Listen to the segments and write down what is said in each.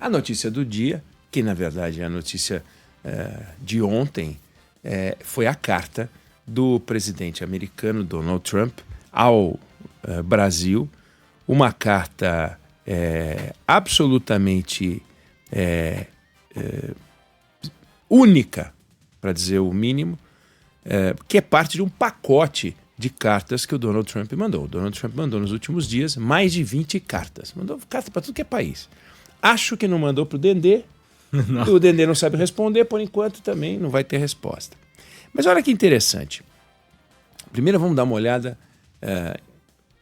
A notícia do dia, que na verdade é a notícia de ontem, foi a carta do presidente americano Donald Trump ao Brasil, uma carta absolutamente única, para dizer o mínimo, que é parte de um pacote de cartas que o Donald Trump mandou. O Donald Trump mandou nos últimos dias mais de 20 cartas. Mandou carta para tudo que é país. Acho que não mandou para o Dendê. O Dendê não sabe responder, por enquanto também não vai ter resposta. Mas olha que interessante. Primeiro vamos dar uma olhada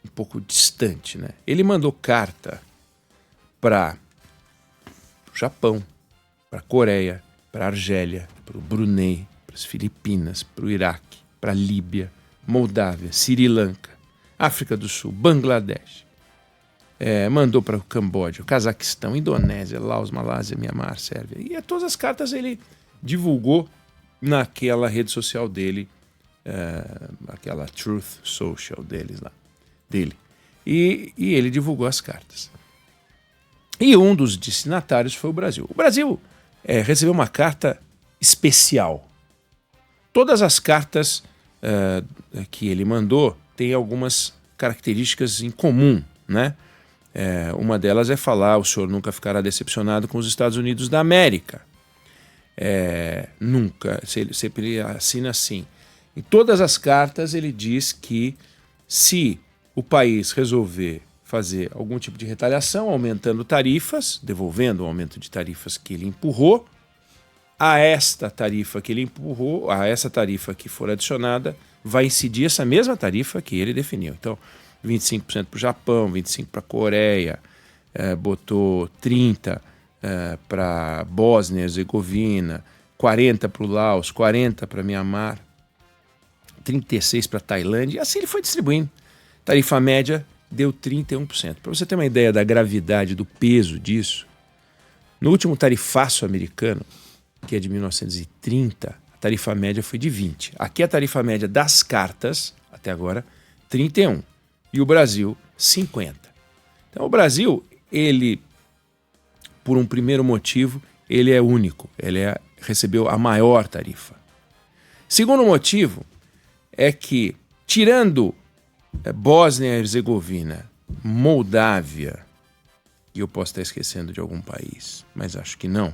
um pouco distante, né? Ele mandou carta para o Japão, para a Coreia, para a Argélia, para o Brunei, para as Filipinas, para o Iraque, para a Líbia, Moldávia, Sri Lanka, África do Sul, Bangladesh. Mandou para o Camboja, o Cazaquistão, Indonésia, Laos, Malásia, Mianmar, Sérvia. E todas as cartas ele divulgou naquela rede social dele, aquela Truth Social dele. E ele divulgou as cartas. E um dos destinatários foi o Brasil. O Brasil recebeu uma carta especial. Todas as cartas que ele mandou têm algumas características em comum, né? Uma delas é falar: o senhor nunca ficará decepcionado com os Estados Unidos da América. Nunca, sempre ele assina assim. Em todas as cartas ele diz que se o país resolver fazer algum tipo de retaliação, aumentando tarifas, devolvendo o aumento de tarifas que ele empurrou, a esta tarifa que ele empurrou, a essa tarifa que for adicionada, vai incidir essa mesma tarifa que ele definiu. Então, 25% para o Japão, 25% para a Coreia, botou 30% para Bósnia e Herzegovina, 40% para o Laos, 40% para Mianmar, 36% para a Tailândia, e assim ele foi distribuindo. Tarifa média deu 31%. Para você ter uma ideia da gravidade, do peso disso, no último tarifaço americano, que é de 1930, a tarifa média foi de 20%. Aqui a tarifa média das cartas, até agora, 31%. E o Brasil, 50%. Então o Brasil, ele, por um primeiro motivo, ele é único. Ele recebeu a maior tarifa. Segundo motivo é que, tirando Bósnia e Herzegovina, Moldávia, e eu posso estar esquecendo de algum país, mas acho que não,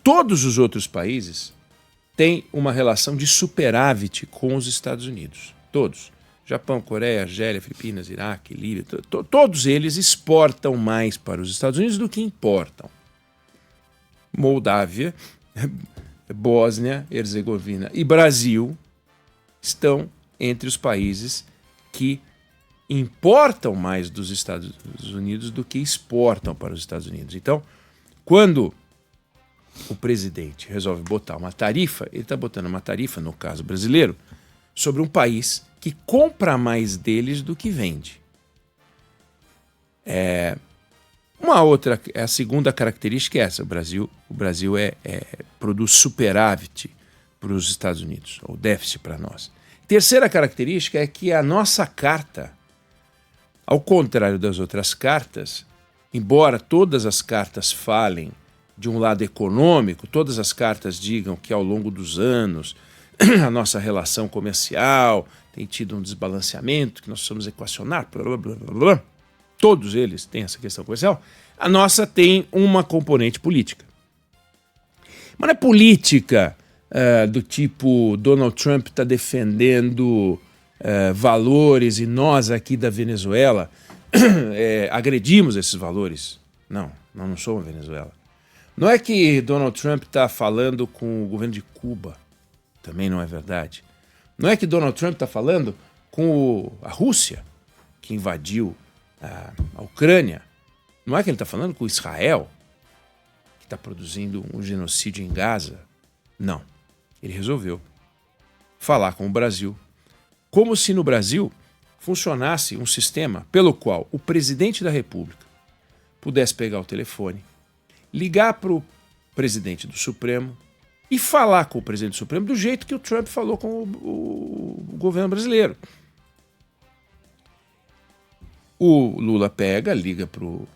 todos os outros países têm uma relação de superávit com os Estados Unidos. Todos. Japão, Coreia, Argélia, Filipinas, Iraque, Líbia, todos eles exportam mais para os Estados Unidos do que importam. Moldávia, Bósnia, Herzegovina e Brasil estão entre os países que importam mais dos Estados Unidos do que exportam para os Estados Unidos. Então, quando o presidente resolve botar uma tarifa, ele está botando uma tarifa, no caso brasileiro, sobre um país que compra mais deles do que vende. Uma outra, a segunda característica é essa: o Brasil produz superávit para os Estados Unidos, ou déficit para nós. Terceira característica é que a nossa carta, ao contrário das outras cartas, embora todas as cartas falem de um lado econômico, todas as cartas digam que ao longo dos anos a nossa relação comercial tem tido um desbalanceamento, que nós precisamos equacionar, blá, blá, blá, blá. Todos eles têm essa questão comercial. A nossa tem uma componente política. Mas não é política do tipo Donald Trump está defendendo valores e nós aqui da Venezuela agredimos esses valores. Não, nós não somos Venezuela. Não é que Donald Trump está falando com o governo de Cuba. Também não é verdade. Não é que Donald Trump está falando com a Rússia, que invadiu a Ucrânia. Não é que ele está falando com Israel, que está produzindo um genocídio em Gaza. Não. Ele resolveu falar com o Brasil, como se no Brasil funcionasse um sistema pelo qual o presidente da República pudesse pegar o telefone, ligar para o presidente do Supremo e falar com o presidente do Supremo do jeito que o Trump falou com o governo brasileiro. O Lula liga para o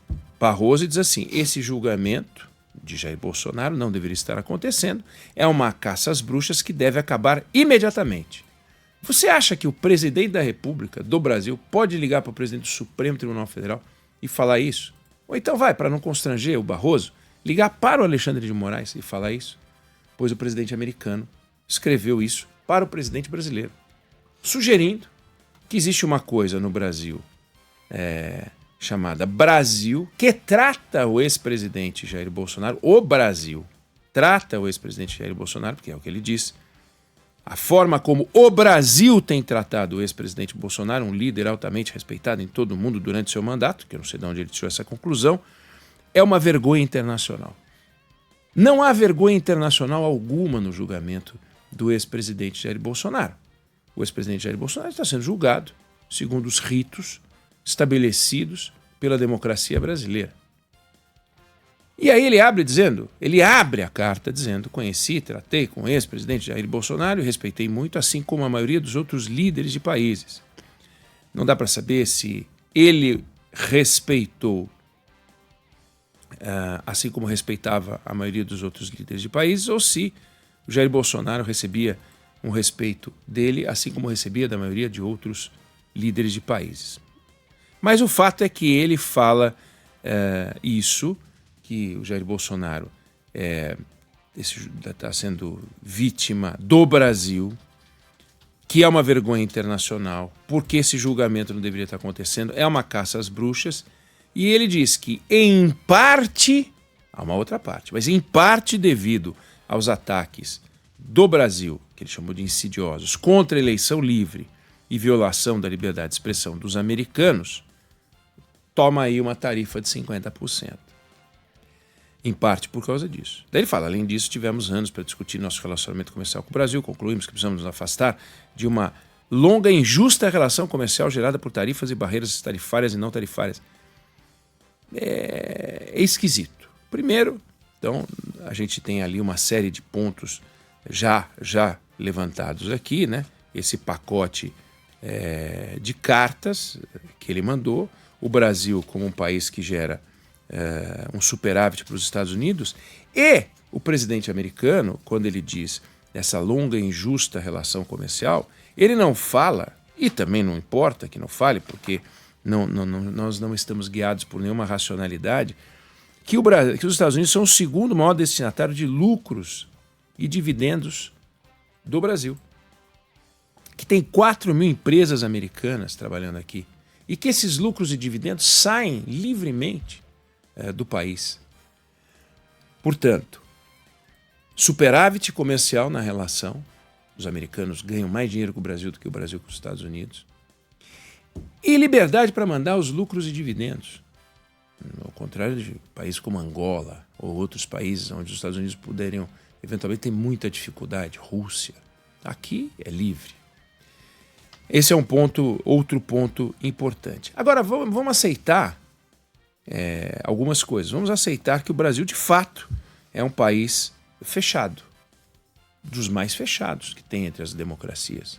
Barroso e diz assim: esse julgamento de Jair Bolsonaro não deveria estar acontecendo, é uma caça às bruxas que deve acabar imediatamente. Você acha que o presidente da República do Brasil pode ligar para o presidente do Supremo Tribunal Federal e falar isso? Ou então vai, para não constranger o Barroso, ligar para o Alexandre de Moraes e falar isso? Pois o presidente americano escreveu isso para o presidente brasileiro, sugerindo que existe uma coisa no Brasil chamada Brasil, que trata o ex-presidente Jair Bolsonaro, o Brasil trata o ex-presidente Jair Bolsonaro, porque é o que ele disse, a forma como o Brasil tem tratado o ex-presidente Bolsonaro, um líder altamente respeitado em todo o mundo durante seu mandato, que eu não sei de onde ele tirou essa conclusão, é uma vergonha internacional. Não há vergonha internacional alguma no julgamento do ex-presidente Jair Bolsonaro. O ex-presidente Jair Bolsonaro está sendo julgado segundo os ritos estabelecidos pela democracia brasileira. E aí ele abre a carta dizendo: conheci, tratei com o ex-presidente Jair Bolsonaro e respeitei muito, assim como a maioria dos outros líderes de países. Não dá para saber se ele respeitou, assim como respeitava a maioria dos outros líderes de países, ou se o Jair Bolsonaro recebia um respeito dele, assim como recebia da maioria de outros líderes de países. Mas o fato é que ele fala isso, que o Jair Bolsonaro está sendo vítima do Brasil, que é uma vergonha internacional, porque esse julgamento não deveria estar acontecendo, é uma caça às bruxas, e ele diz que, em parte, há uma outra parte, mas em parte devido aos ataques do Brasil, que ele chamou de insidiosos, contra a eleição livre e violação da liberdade de expressão dos americanos, toma aí uma tarifa de 50%. Em parte por causa disso. Daí ele fala: além disso, tivemos anos para discutir nosso relacionamento comercial com o Brasil, concluímos que precisamos nos afastar de uma longa e injusta relação comercial gerada por tarifas e barreiras tarifárias e não tarifárias. É esquisito. Primeiro, então, a gente tem ali uma série de pontos já levantados aqui, né? Esse pacote de cartas que ele mandou, o Brasil como um país que gera um superávit para os Estados Unidos, e o presidente americano, quando ele diz essa longa e injusta relação comercial, ele não fala, e também não importa que não fale, porque nós não estamos guiados por nenhuma racionalidade, que os Estados Unidos são o segundo maior destinatário de lucros e dividendos do Brasil, que tem 4 mil empresas americanas trabalhando aqui, e que esses lucros e dividendos saem livremente do país. Portanto, superávit comercial na relação, os americanos ganham mais dinheiro com o Brasil do que o Brasil com os Estados Unidos, e liberdade para mandar os lucros e dividendos. Ao contrário de países como Angola ou outros países onde os Estados Unidos poderiam eventualmente ter muita dificuldade, Rússia, aqui é livre. Esse é outro ponto importante. Agora vamos aceitar algumas coisas. Vamos aceitar que o Brasil, de fato, é um país fechado, dos mais fechados que tem entre as democracias,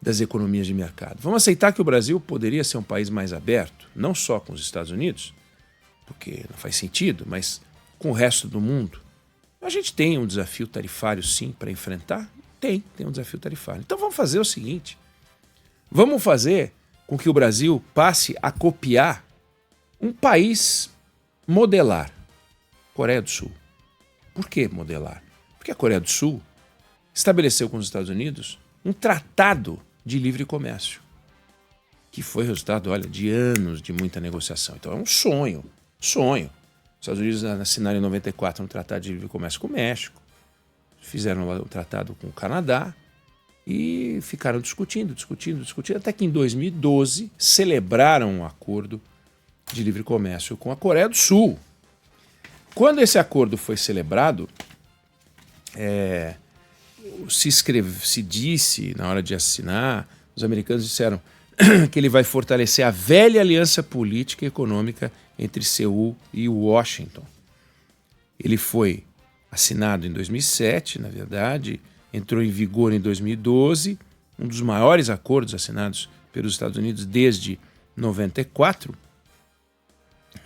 das economias de mercado. Vamos aceitar que o Brasil poderia ser um país mais aberto, não só com os Estados Unidos, porque não faz sentido, mas com o resto do mundo. A gente tem um desafio tarifário, sim, para enfrentar? Tem um desafio tarifário. Então vamos fazer o seguinte: vamos fazer com que o Brasil passe a copiar um país modelar, Coreia do Sul. Por que modelar? Porque a Coreia do Sul estabeleceu com os Estados Unidos um tratado de livre comércio, que foi resultado, de anos de muita negociação. Então é um sonho. Os Estados Unidos assinaram em 94 um tratado de livre comércio com o México, fizeram um tratado com o Canadá e ficaram discutindo, até que em 2012 celebraram um acordo de livre comércio com a Coreia do Sul. Quando esse acordo foi celebrado, se disse, na hora de assinar, os americanos disseram que ele vai fortalecer a velha aliança política e econômica entre Seul e Washington. Ele foi assinado em 2007, na verdade, entrou em vigor em 2012, um dos maiores acordos assinados pelos Estados Unidos desde 94,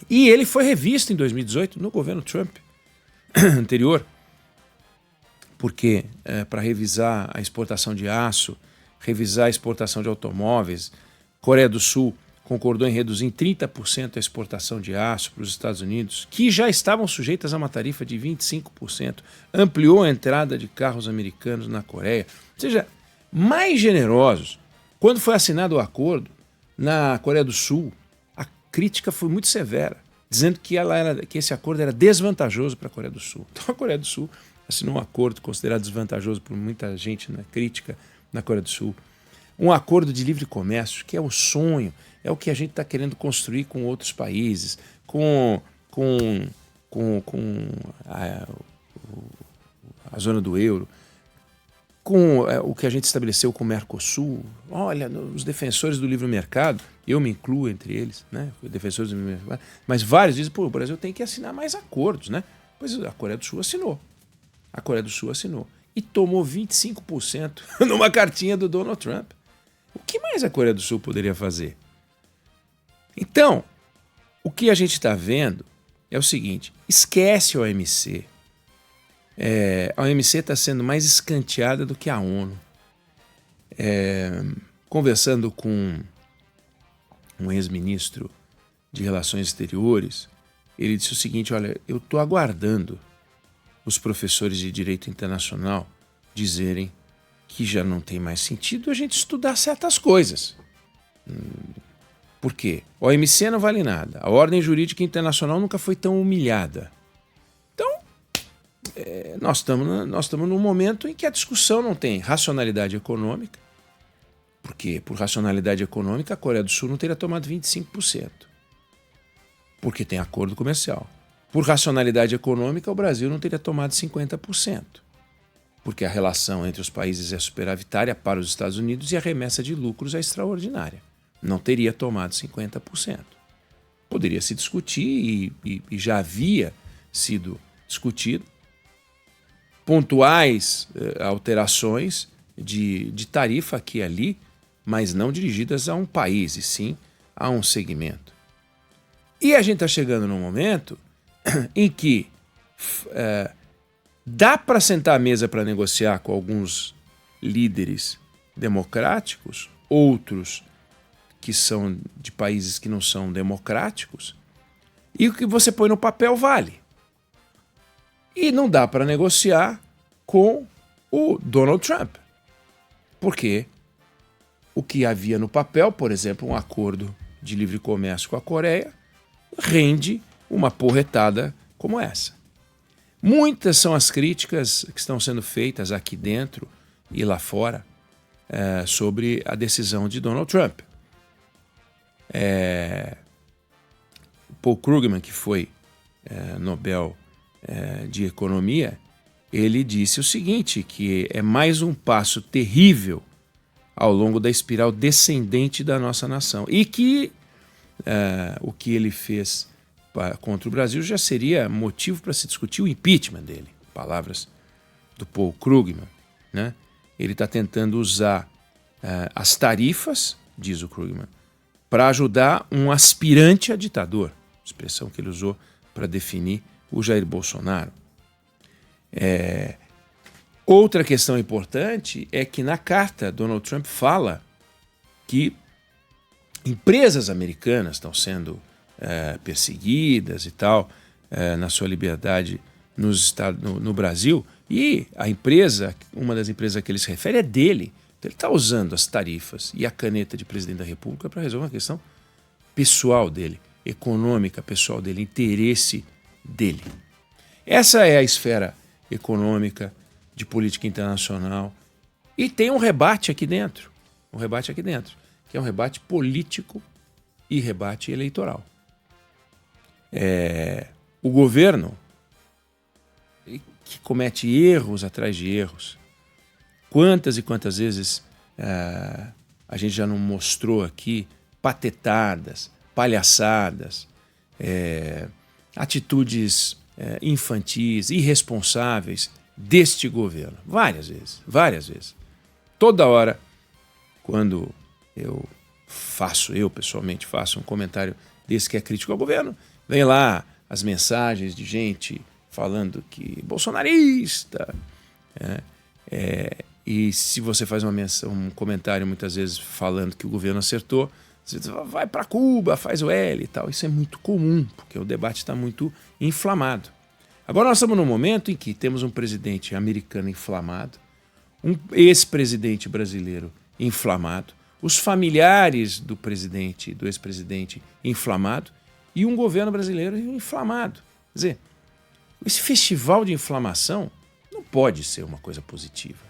E ele foi revisto em 2018 no governo Trump anterior, porque para revisar a exportação de aço, revisar a exportação de automóveis, Coreia do Sul concordou em reduzir em 30% a exportação de aço para os Estados Unidos, que já estavam sujeitas a uma tarifa de 25%, ampliou a entrada de carros americanos na Coreia. Ou seja, mais generosos. Quando foi assinado o acordo na Coreia do Sul, a crítica foi muito severa, dizendo que esse acordo era desvantajoso para a Coreia do Sul. Então a Coreia do Sul assinou um acordo considerado desvantajoso por muita gente na crítica na Coreia do Sul. Um acordo de livre comércio, que é o sonho, é o que a gente está querendo construir com outros países, com a zona do euro, com o que a gente estabeleceu com o Mercosul. Olha, os defensores do livre mercado, eu me incluo entre eles, né? Defensores do livre mercado, mas vários dizem, pô, o Brasil tem que assinar mais acordos, né? Pois a Coreia do Sul assinou. A Coreia do Sul assinou. E tomou 25% numa cartinha do Donald Trump. O que mais a Coreia do Sul poderia fazer? Então, o que a gente está vendo é o seguinte, esquece a OMC. A OMC está sendo mais escanteada do que a ONU. Conversando com um ex-ministro de Relações Exteriores, ele disse o seguinte, olha, eu estou aguardando os professores de Direito Internacional dizerem que já não tem mais sentido a gente estudar certas coisas. Por quê? A OMC não vale nada. A ordem jurídica internacional nunca foi tão humilhada. Então, nós estamos num momento em que a discussão não tem racionalidade econômica, porque por racionalidade econômica a Coreia do Sul não teria tomado 25%, porque tem acordo comercial. Por racionalidade econômica o Brasil não teria tomado 50%, porque a relação entre os países é superavitária para os Estados Unidos e a remessa de lucros é extraordinária. Não teria tomado 50%. Poderia se discutir e já havia sido discutido pontuais alterações de tarifa aqui e ali, mas não dirigidas a um país, e sim a um segmento. E a gente está chegando num momento em que dá para sentar à mesa para negociar com alguns líderes democráticos, outros que são de países que não são democráticos, e o que você põe no papel vale. E não dá para negociar com o Donald Trump, porque o que havia no papel, por exemplo, um acordo de livre comércio com a Coreia, rende uma porretada como essa. Muitas são as críticas que estão sendo feitas aqui dentro e lá fora sobre a decisão de Donald Trump. Paul Krugman, que foi Nobel de Economia, ele disse o seguinte, que é mais um passo terrível ao longo da espiral descendente da nossa nação e que o que ele fez contra o Brasil já seria motivo para se discutir o impeachment dele. Palavras do Paul Krugman, né? Ele está tentando usar as tarifas, diz o Krugman, para ajudar um aspirante a ditador, expressão que ele usou para definir o Jair Bolsonaro. Outra questão importante é que na carta Donald Trump fala que empresas americanas estão sendo perseguidas e tal, na sua liberdade no Brasil, e a empresa, uma das empresas que ele se refere é dele. Então ele está usando as tarifas e a caneta de presidente da República para resolver uma questão pessoal dele, econômica pessoal dele, interesse dele. Essa é a esfera econômica, de política internacional, e tem um rebate aqui dentro, que é um rebate político e rebate eleitoral. O governo, que comete erros atrás de erros, quantas e quantas vezes a gente já não mostrou aqui patetadas, palhaçadas, atitudes infantis, irresponsáveis deste governo. Várias vezes. Toda hora, quando eu pessoalmente faço um comentário desse que é crítico ao governo, Vem lá as mensagens de gente falando que bolsonarista. E se você faz um comentário muitas vezes falando que o governo acertou, você diz, vai para Cuba, faz o L e tal. Isso é muito comum, porque o debate está muito inflamado. Agora nós estamos num momento em que temos um presidente americano inflamado, um ex-presidente brasileiro inflamado, os familiares do presidente, do ex-presidente inflamado e um governo brasileiro inflamado. Quer dizer, esse festival de inflamação não pode ser uma coisa positiva.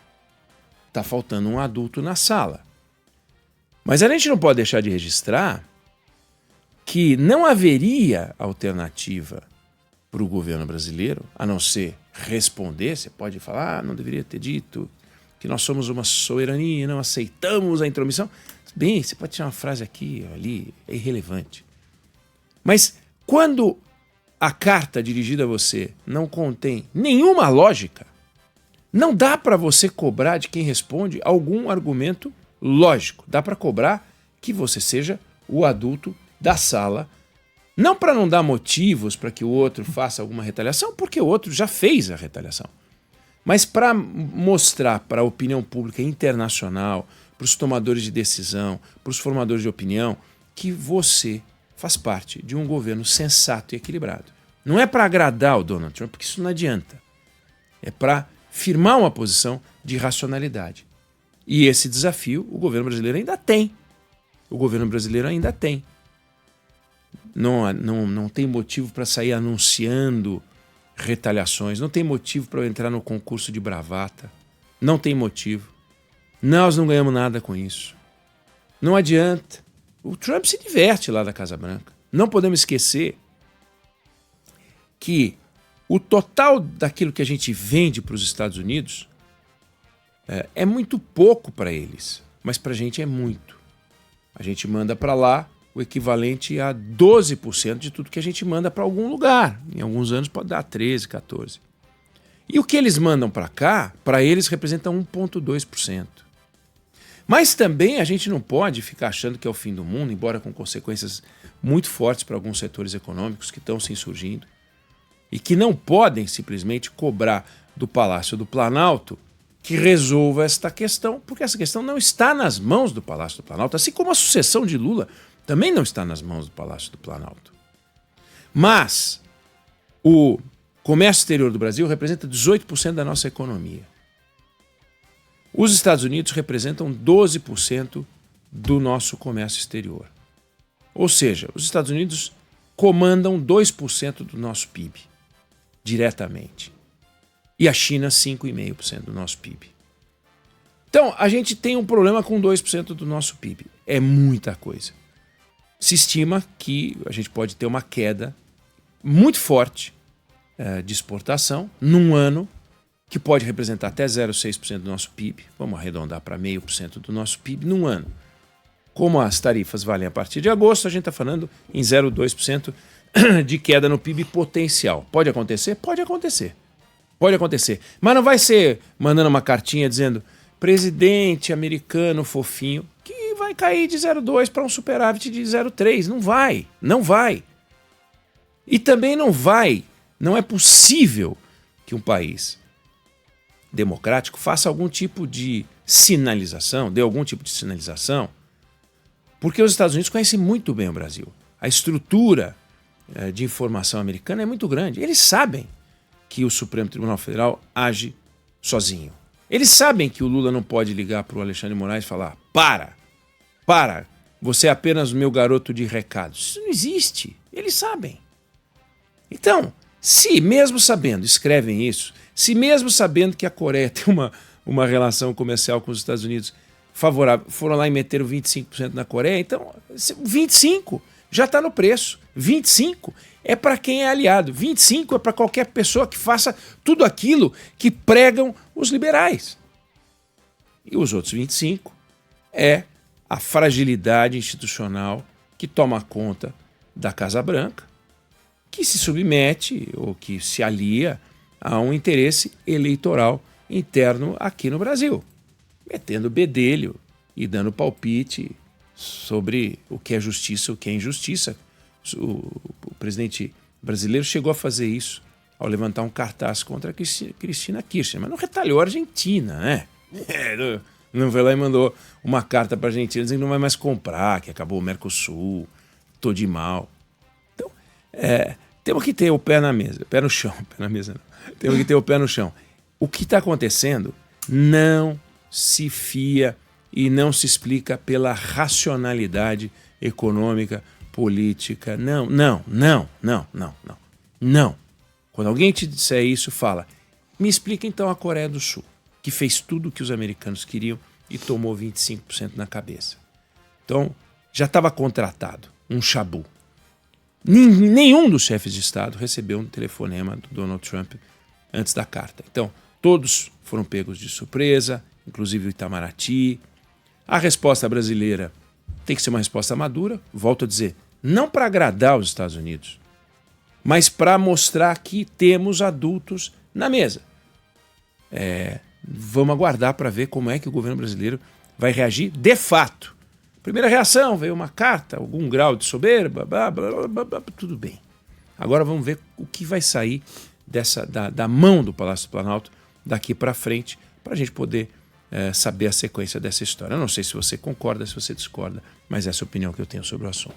Está faltando um adulto na sala. Mas a gente não pode deixar de registrar que não haveria alternativa para o governo brasileiro, a não ser responder. Você pode falar, não deveria ter dito que nós somos uma soberania, não aceitamos a intromissão. Bem, você pode tirar uma frase aqui, ali, é irrelevante. Mas quando a carta dirigida a você não contém nenhuma lógica, não dá para você cobrar de quem responde algum argumento lógico. Dá para cobrar que você seja o adulto da sala, não para não dar motivos para que o outro faça alguma retaliação, porque o outro já fez a retaliação, mas para mostrar para a opinião pública internacional, para os tomadores de decisão, para os formadores de opinião, que você faz parte de um governo sensato e equilibrado. Não é para agradar o Donald Trump, porque isso não adianta. É para firmar uma posição de racionalidade. E esse desafio o governo brasileiro ainda tem. O governo brasileiro ainda tem. Não tem motivo para sair anunciando retaliações, não tem motivo para eu entrar no concurso de bravata, não tem motivo. Nós não ganhamos nada com isso. Não adianta. O Trump se diverte lá da Casa Branca. Não podemos esquecer que o total daquilo que a gente vende para os Estados Unidos é muito pouco para eles, mas para a gente é muito. A gente manda para lá o equivalente a 12% de tudo que a gente manda para algum lugar. Em alguns anos pode dar 13%, 14%. E o que eles mandam para cá, para eles representa 1,2%. Mas também a gente não pode ficar achando que é o fim do mundo, embora com consequências muito fortes para alguns setores econômicos que estão se insurgindo e que não podem simplesmente cobrar do Palácio do Planalto que resolva esta questão, porque essa questão não está nas mãos do Palácio do Planalto, assim como a sucessão de Lula também não está nas mãos do Palácio do Planalto. Mas o comércio exterior do Brasil representa 18% da nossa economia. Os Estados Unidos representam 12% do nosso comércio exterior. Ou seja, os Estados Unidos comandam 2% do nosso PIB, diretamente. E a China, 5,5% do nosso PIB. Então, a gente tem um problema com 2% do nosso PIB. É muita coisa. Se estima que a gente pode ter uma queda muito forte de exportação num ano, que pode representar até 0,6% do nosso PIB. Vamos arredondar para 0,5% do nosso PIB num ano. Como as tarifas valem a partir de agosto, a gente está falando em 0,2% de queda no PIB potencial. Pode acontecer? Pode acontecer. Pode acontecer. Mas não vai ser mandando uma cartinha dizendo presidente americano fofinho que vai cair de 0,2 para um superávit de 0,3. Não vai. Não vai. E também não é possível que um país democrático faça algum tipo de sinalização, dê algum tipo de sinalização, porque os Estados Unidos conhecem muito bem o Brasil. A estrutura de informação americana é muito grande. Eles sabem que o Supremo Tribunal Federal age sozinho. Eles sabem que o Lula não pode ligar para o Alexandre de Moraes e falar para, você é apenas o meu garoto de recados. Isso não existe. Eles sabem. Então, se mesmo sabendo, escrevem isso, se mesmo sabendo que a Coreia tem uma relação comercial com os Estados Unidos favorável, foram lá e meteram 25% na Coreia, então 25% já está no preço. 25% é para quem é aliado. 25% é para qualquer pessoa que faça tudo aquilo que pregam os liberais. E os outros 25% é a fragilidade institucional que toma conta da Casa Branca, que se submete ou que se alia a um interesse eleitoral interno aqui no Brasil, metendo bedelho e dando palpite sobre o que é justiça e o que é injustiça, O presidente brasileiro chegou a fazer isso ao levantar um cartaz contra a Cristina Kirchner, mas não retalhou a Argentina, né? Não foi lá e mandou uma carta para a Argentina dizendo que não vai mais comprar, que acabou o Mercosul, tô de mal. Então, temos que ter o pé na mesa, pé no chão, pé na mesa não. Temos que ter o pé no chão. O que está acontecendo não se fia e não se explica pela racionalidade econômica, política. Não. Quando alguém te disser isso, fala, me explica então a Coreia do Sul, que fez tudo o que os americanos queriam e tomou 25% na cabeça. Então, já estava contratado um chabu. Nenhum dos chefes de Estado recebeu um telefonema do Donald Trump antes da carta. Então, todos foram pegos de surpresa, inclusive o Itamaraty. A resposta brasileira tem que ser uma resposta madura, volto a dizer, não para agradar os Estados Unidos, mas para mostrar que temos adultos na mesa. Vamos aguardar para ver como é que o governo brasileiro vai reagir de fato. Primeira reação, veio uma carta, algum grau de soberba, tudo bem. Agora vamos ver o que vai sair da mão do Palácio do Planalto daqui para frente, para a gente poder saber a sequência dessa história. Eu não sei se você concorda, se você discorda, mas essa é a opinião que eu tenho sobre o assunto.